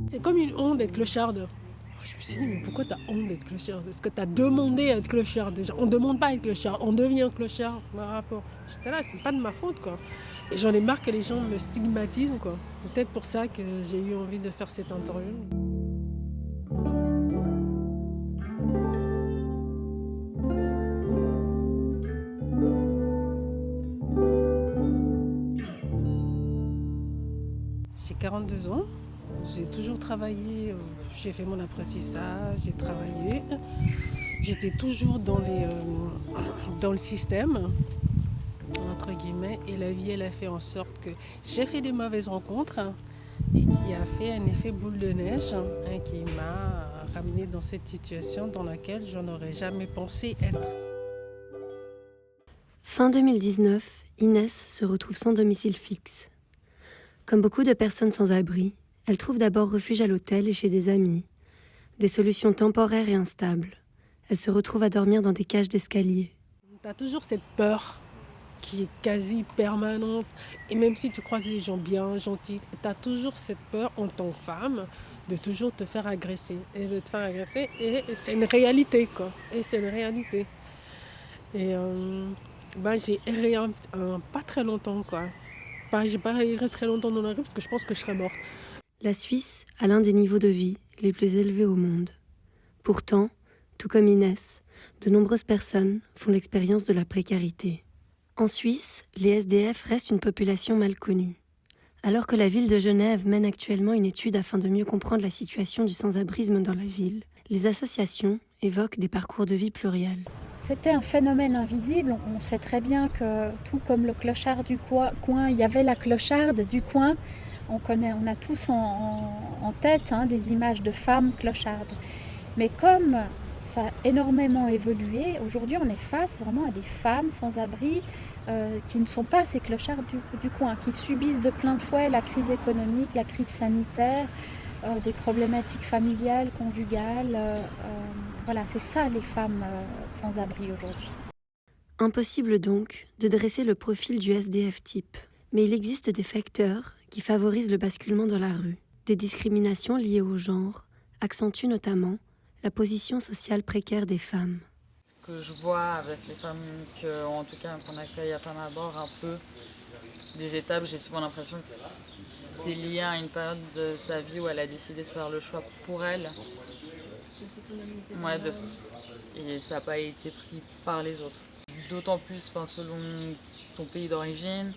C'est comme une honte d'être clocharde. Je me suis dit, mais pourquoi t'as honte d'être clocharde? Est-ce que t'as demandé à être clocharde déjà? On ne demande pas à être clocharde, on devient clochard par rapport. J'étais là, c'est pas de ma faute quoi. Et j'en ai marre que les gens me stigmatisent quoi. Peut-être pour ça que j'ai eu envie de faire cette interview. J'ai 42 ans, j'ai toujours travaillé, j'ai fait mon apprentissage, j'ai travaillé. J'étais toujours dans le système, entre guillemets, et la vie, elle a fait en sorte que j'ai fait des mauvaises rencontres et qui a fait un effet boule de neige qui m'a ramenée dans cette situation dans laquelle je n'aurais jamais pensé être. Fin 2019, Inès se retrouve sans domicile fixe. Comme beaucoup de personnes sans abri, elle trouve d'abord refuge à l'hôtel et chez des amis, des solutions temporaires et instables. Elle se retrouve à dormir dans des cages d'escalier. Tu as toujours cette peur qui est quasi permanente. Et même si tu croises des gens bien, gentils, tu as toujours cette peur en tant que femme de toujours te faire agresser. Et de te faire agresser, et c'est une réalité, quoi. Et c'est une réalité. Et j'ai erré pas très longtemps, quoi. J'ai pas erré très longtemps dans la rue parce que je pense que je serais morte. La Suisse a l'un des niveaux de vie les plus élevés au monde. Pourtant, tout comme Inès, de nombreuses personnes font l'expérience de la précarité. En Suisse, les SDF restent une population mal connue. Alors que la ville de Genève mène actuellement une étude afin de mieux comprendre la situation du sans-abrisme dans la ville, les associations évoquent des parcours de vie pluriels. C'était un phénomène invisible. On sait très bien que, tout comme le clochard du coin, il y avait la clocharde du coin. On a tous en tête des images de femmes clochardes. Mais comme ça a énormément évolué, aujourd'hui on est face vraiment à des femmes sans abri qui ne sont pas ces clochards du coin, qui subissent de plein fouet la crise économique, la crise sanitaire, des problématiques familiales, conjugales. Voilà, c'est ça les femmes sans abri aujourd'hui. Impossible donc de dresser le profil du SDF type. Mais il existe des facteurs qui favorisent le basculement dans la rue. Des discriminations liées au genre accentuent notamment la position sociale précaire des femmes. Ce que je vois avec les femmes, en tout cas qu'on accueille à Femmes à bord, un peu des étapes, j'ai souvent l'impression que c'est lié à une période de sa vie où elle a décidé de faire le choix pour elle. De s'autonomiser. Et ça n'a pas été pris par les autres. D'autant plus selon ton pays d'origine,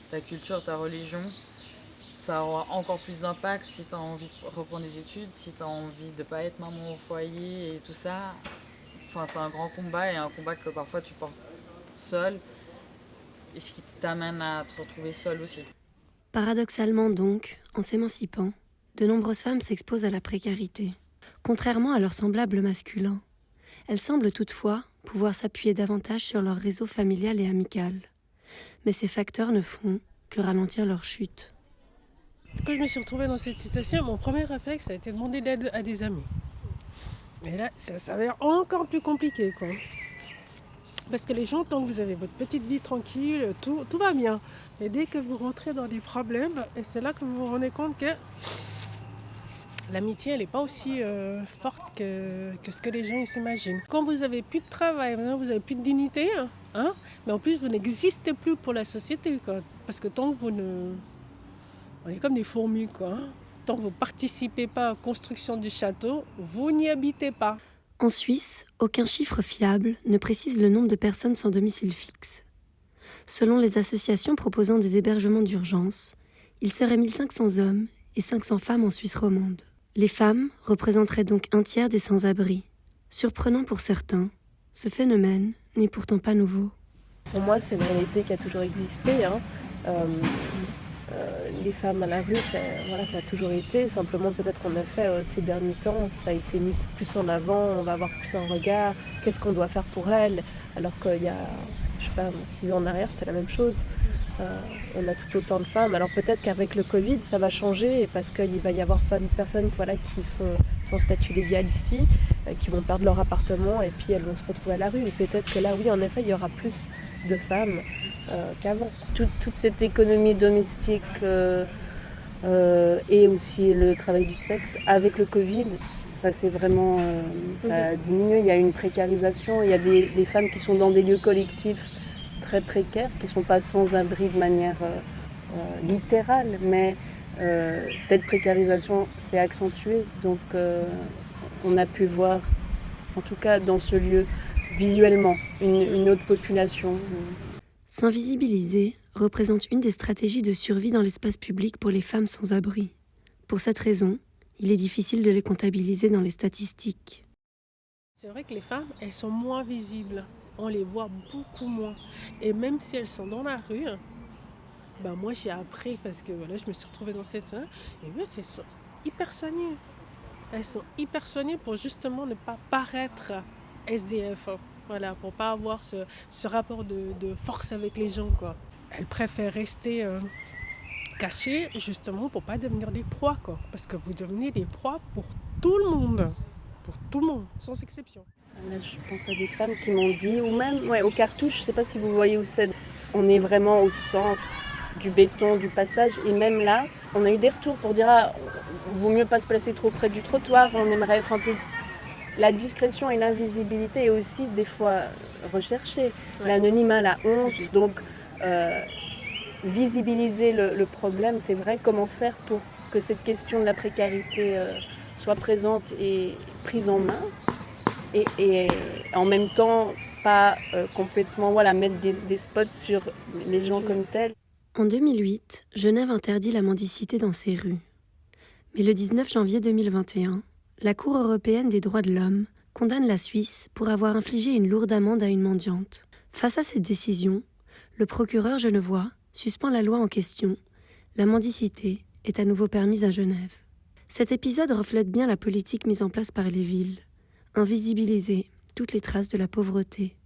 ta culture, ta religion, ça aura encore plus d'impact si tu as envie de reprendre des études, si tu as envie de ne pas être maman au foyer et tout ça. C'est un grand combat et un combat que parfois tu portes seul et ce qui t'amène à te retrouver seule aussi. Paradoxalement donc, en s'émancipant, de nombreuses femmes s'exposent à la précarité. Contrairement à leurs semblables masculins, elles semblent toutefois pouvoir s'appuyer davantage sur leur réseau familial et amical. Mais ces facteurs ne font que ralentir leur chute. Quand je me suis retrouvée dans cette situation, mon premier réflexe a été de demander d'aide à des amis. Et là, ça s'avère encore plus compliqué, quoi. Parce que les gens, tant que vous avez votre petite vie tranquille, tout va bien. Et dès que vous rentrez dans des problèmes, et c'est là que vous vous rendez compte que l'amitié, elle n'est pas aussi forte que ce que les gens s'imaginent. Quand vous n'avez plus de travail, vous n'avez plus de dignité, mais en plus, vous n'existez plus pour la société, quoi. Parce que tant que vous ne... On est comme des fourmis, quoi. Tant que vous ne participez pas à la construction du château, vous n'y habitez pas. En Suisse, aucun chiffre fiable ne précise le nombre de personnes sans domicile fixe. Selon les associations proposant des hébergements d'urgence, il serait 1500 hommes et 500 femmes en Suisse romande. Les femmes représenteraient donc un tiers des sans-abri. Surprenant pour certains, ce phénomène n'est pourtant pas nouveau. Pour moi, c'est une réalité qui a toujours existé. Les femmes à la rue, ça a toujours été. Simplement, peut-être qu'en effet, ces derniers temps, ça a été mis plus en avant. On va avoir plus un regard. Qu'est-ce qu'on doit faire pour elles? Alors qu'il y a, 6 ans en arrière, c'était la même chose. On a tout autant de femmes. Alors peut-être qu'avec le Covid, ça va changer parce qu'il va y avoir plein de personnes qui sont sans statut légal ici, qui vont perdre leur appartement et puis elles vont se retrouver à la rue. Et peut-être que là, oui, en effet, il y aura plus de femmes qu'avant. Toute cette économie domestique et aussi le travail du sexe. Avec le Covid, ça c'est vraiment, ça a diminué, il y a une précarisation, il y a des femmes qui sont dans des lieux collectifs très précaires, qui ne sont pas sans abri de manière littérale, mais cette précarisation s'est accentuée, donc on a pu voir, en tout cas dans ce lieu, visuellement, une autre population. S'invisibiliser représente une des stratégies de survie dans l'espace public pour les femmes sans abri. Pour cette raison, il est difficile de les comptabiliser dans les statistiques. C'est vrai que les femmes, elles sont moins visibles. On les voit beaucoup moins. Et même si elles sont dans la rue, moi j'ai appris parce que voilà, je me suis retrouvée dans cette scène. Et meuf, elles sont hyper soignées. Elles sont hyper soignées pour justement ne pas paraître SDF. Voilà, pour pas avoir ce rapport de force avec les gens, quoi. Elles préfèrent rester cachées justement pour pas devenir des proies, quoi. Parce que vous devenez des proies pour tout le monde. Pour tout le monde, sans exception. Là, je pense à des femmes qui m'ont dit, ou même au Cartouche, je sais pas si vous voyez où c'est. On est vraiment au centre du béton, du passage. Et même là, on a eu des retours pour dire vaut mieux pas se placer trop près du trottoir, on aimerait être un peu... La discrétion et l'invisibilité est aussi des fois recherchée. Ouais. L'anonymat, la honte, donc visibiliser le problème, c'est vrai. Comment faire pour que cette question de la précarité soit présente et prise en main et en même temps pas complètement mettre des spots sur les gens comme tels. En 2008, Genève interdit la mendicité dans ses rues. Mais le 19 janvier 2021, la Cour européenne des droits de l'homme condamne la Suisse pour avoir infligé une lourde amende à une mendiante. Face à cette décision, le procureur genevois suspend la loi en question. La mendicité est à nouveau permise à Genève. Cet épisode reflète bien la politique mise en place par les villes. Invisibiliser toutes les traces de la pauvreté.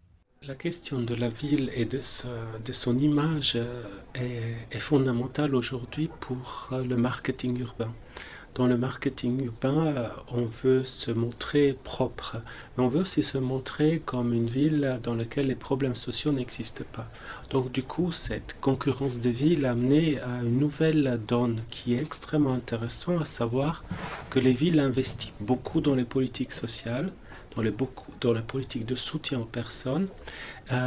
La question de la ville et de son image est fondamentale aujourd'hui pour le marketing urbain. Dans le marketing urbain, on veut se montrer propre, mais on veut aussi se montrer comme une ville dans laquelle les problèmes sociaux n'existent pas. Donc du coup, cette concurrence des villes a amené à une nouvelle donne qui est extrêmement intéressante, à savoir que les villes investissent beaucoup dans les politiques sociales, dans la politique de soutien aux personnes,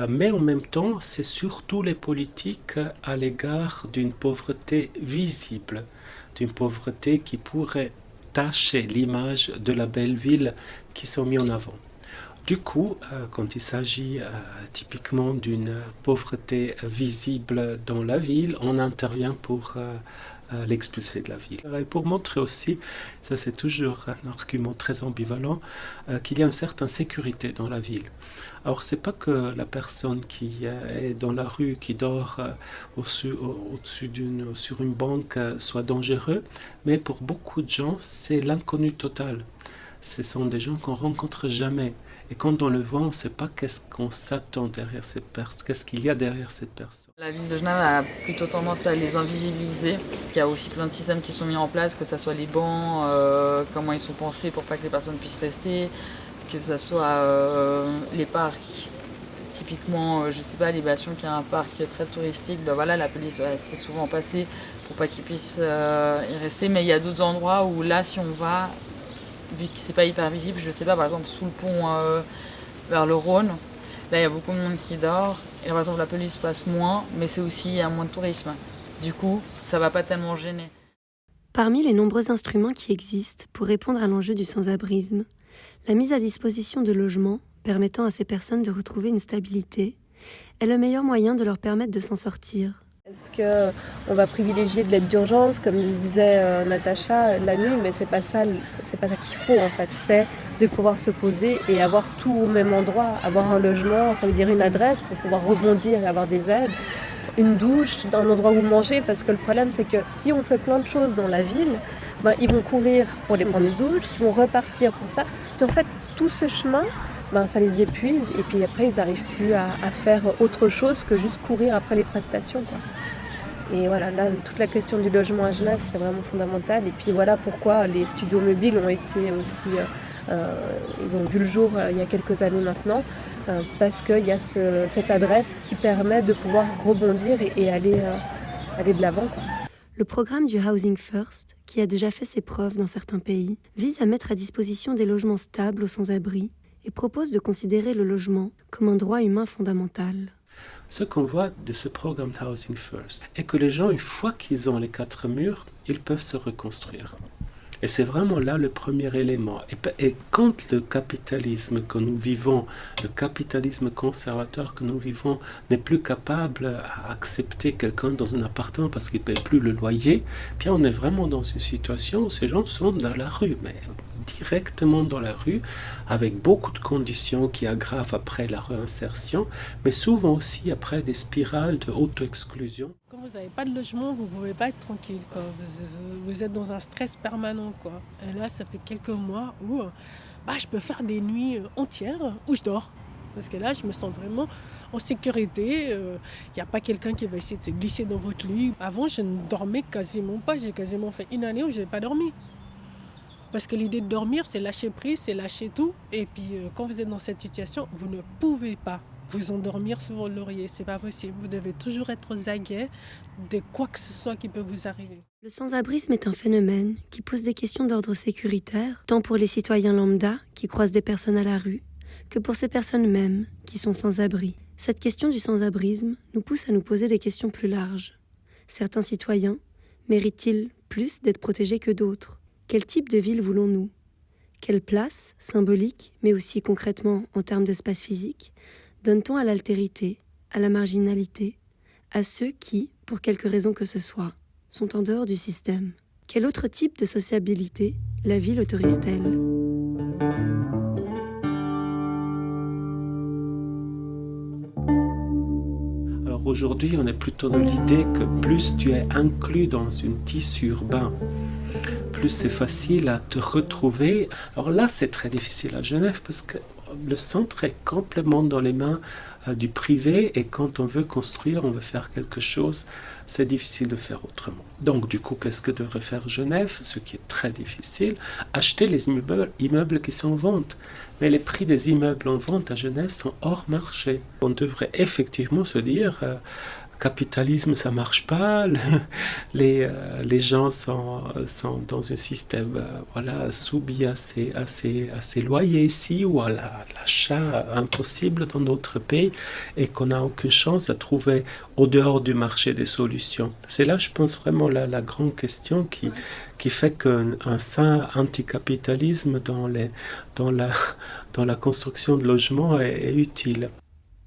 mais en même temps, c'est surtout les politiques à l'égard d'une pauvreté visible, d'une pauvreté qui pourrait tacher l'image de la belle ville qui sont mis en avant. Du coup, quand il s'agit typiquement d'une pauvreté visible dans la ville, on intervient pour l'expulser de la ville. Et pour montrer aussi, ça c'est toujours un argument très ambivalent, qu'il y a une certaine sécurité dans la ville. Alors c'est pas que la personne qui est dans la rue, qui dort sur une banque soit dangereux, mais pour beaucoup de gens c'est l'inconnu total. Ce sont des gens qu'on rencontre jamais. Et quand on le voit, on ne sait pas qu'est-ce qu'on s'attend derrière cette personne, qu'est-ce qu'il y a derrière cette personne. La ville de Genève a plutôt tendance à les invisibiliser. Il y a aussi plein de systèmes qui sont mis en place, que ce soit les bancs, comment ils sont pensés pour pas que les personnes puissent rester, que ce soit les parcs. Typiquement, je sais pas, les Bastions qui a un parc très touristique, la police s'est souvent passée pour pas qu'ils puissent y rester. Mais il y a d'autres endroits où là, si on va, vu que c'est pas hyper visible, je sais pas, par exemple sous le pont vers le Rhône, là il y a beaucoup de monde qui dort, et par exemple la police passe moins, mais c'est aussi il y a moins de tourisme. Du coup, ça va pas tellement gêner. Parmi les nombreux instruments qui existent pour répondre à l'enjeu du sans-abrisme, la mise à disposition de logements permettant à ces personnes de retrouver une stabilité est le meilleur moyen de leur permettre de s'en sortir. Est-ce qu'on va privilégier de l'aide d'urgence, comme disait Natacha, la nuit, mais c'est pas ça qu'il faut en fait. C'est de pouvoir se poser et avoir tout au même endroit, avoir un logement, ça veut dire une adresse pour pouvoir rebondir et avoir des aides, une douche, un endroit où manger, parce que le problème c'est que si on fait plein de choses dans la ville, ils vont courir pour aller prendre une douche, ils vont repartir pour ça, puis en fait tout ce chemin, ça les épuise et puis après ils n'arrivent plus à faire autre chose que juste courir après les prestations, quoi. Et voilà, là, toute la question du logement à Genève, c'est vraiment fondamental. Et puis voilà pourquoi les studios mobiles ont été aussi... ils ont vu le jour il y a quelques années maintenant, parce qu'il y a cette adresse qui permet de pouvoir rebondir et aller de l'avant, quoi. Le programme du Housing First, qui a déjà fait ses preuves dans certains pays, vise à mettre à disposition des logements stables aux sans-abri et propose de considérer le logement comme un droit humain fondamental. Ce qu'on voit de ce programme Housing First est que les gens, une fois qu'ils ont les 4 murs, ils peuvent se reconstruire. Et c'est vraiment là le premier élément. Et quand le capitalisme que nous vivons, le capitalisme conservateur que nous vivons, n'est plus capable à accepter quelqu'un dans un appartement parce qu'il ne paye plus le loyer, puis on est vraiment dans une situation où ces gens sont dans la rue, mais directement dans la rue, avec beaucoup de conditions qui aggravent après la réinsertion, mais souvent aussi après des spirales de auto-exclusion. Quand vous n'avez pas de logement, vous ne pouvez pas être tranquille, quoi. Vous êtes dans un stress permanent, quoi. Et là, ça fait quelques mois où je peux faire des nuits entières où je dors. Parce que là, je me sens vraiment en sécurité. Il n'y a pas quelqu'un qui va essayer de se glisser dans votre lit. Avant, je ne dormais quasiment pas. J'ai quasiment fait une année où je n'ai pas dormi. Parce que l'idée de dormir, c'est lâcher prise, c'est lâcher tout. Et puis, quand vous êtes dans cette situation, vous ne pouvez pas vous endormir sur votre laurier. C'est pas possible. Vous devez toujours être aux aguets de quoi que ce soit qui peut vous arriver. Le sans-abrisme est un phénomène qui pose des questions d'ordre sécuritaire, tant pour les citoyens lambda qui croisent des personnes à la rue, que pour ces personnes mêmes qui sont sans-abri. Cette question du sans-abrisme nous pousse à nous poser des questions plus larges. Certains citoyens méritent-ils plus d'être protégés que d'autres ? Quel type de ville voulons-nous ? Quelle place, symbolique, mais aussi concrètement en termes d'espace physique, donne-t-on à l'altérité, à la marginalité, à ceux qui, pour quelque raison que ce soit, sont en dehors du système ? Quel autre type de sociabilité la ville autorise-t-elle ? Alors aujourd'hui, on est plutôt dans l'idée que plus tu es inclus dans un tissu urbain, plus c'est facile à te retrouver. Alors là, c'est très difficile à Genève parce que le centre est complètement dans les mains du privé et quand on veut construire, on veut faire quelque chose, c'est difficile de faire autrement. Donc du coup, qu'est-ce que devrait faire Genève ? Ce qui est très difficile, acheter les immeubles qui sont en vente. Mais les prix des immeubles en vente à Genève sont hors marché. On devrait effectivement se dire... capitalisme, ça marche pas. Les gens sont dans un système soumis à ces loyers ici ou à l'achat impossible dans d'autres pays et qu'on n'a aucune chance à trouver au dehors du marché des solutions. C'est là, je pense, vraiment la grande question qui fait qu'un sain anticapitalisme dans la construction de logements est utile.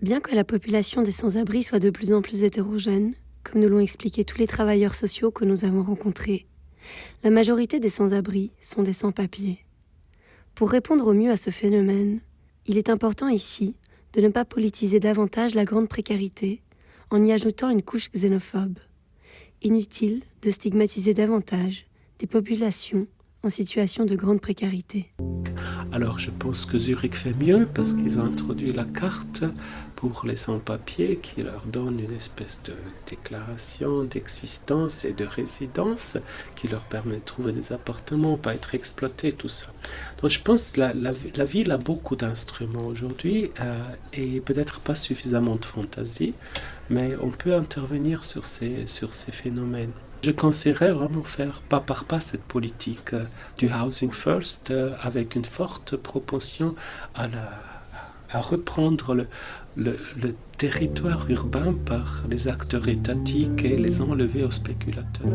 Bien que la population des sans-abri soit de plus en plus hétérogène, comme nous l'ont expliqué tous les travailleurs sociaux que nous avons rencontrés, la majorité des sans-abri sont des sans-papiers. Pour répondre au mieux à ce phénomène, il est important ici de ne pas politiser davantage la grande précarité en y ajoutant une couche xénophobe. Inutile de stigmatiser davantage des populations en situation de grande précarité. Alors je pense que Zurich fait mieux parce qu'ils ont introduit la carte pour les sans-papiers qui leur donne une espèce de déclaration d'existence et de résidence qui leur permet de trouver des appartements, pas être exploités, tout ça. Donc je pense que la ville a beaucoup d'instruments aujourd'hui et peut-être pas suffisamment de fantaisie, mais on peut intervenir sur ces phénomènes. Je conseillerais vraiment faire pas par pas cette politique du Housing First avec une forte propension à reprendre le territoire urbain par les acteurs étatiques et les enlever aux spéculateurs.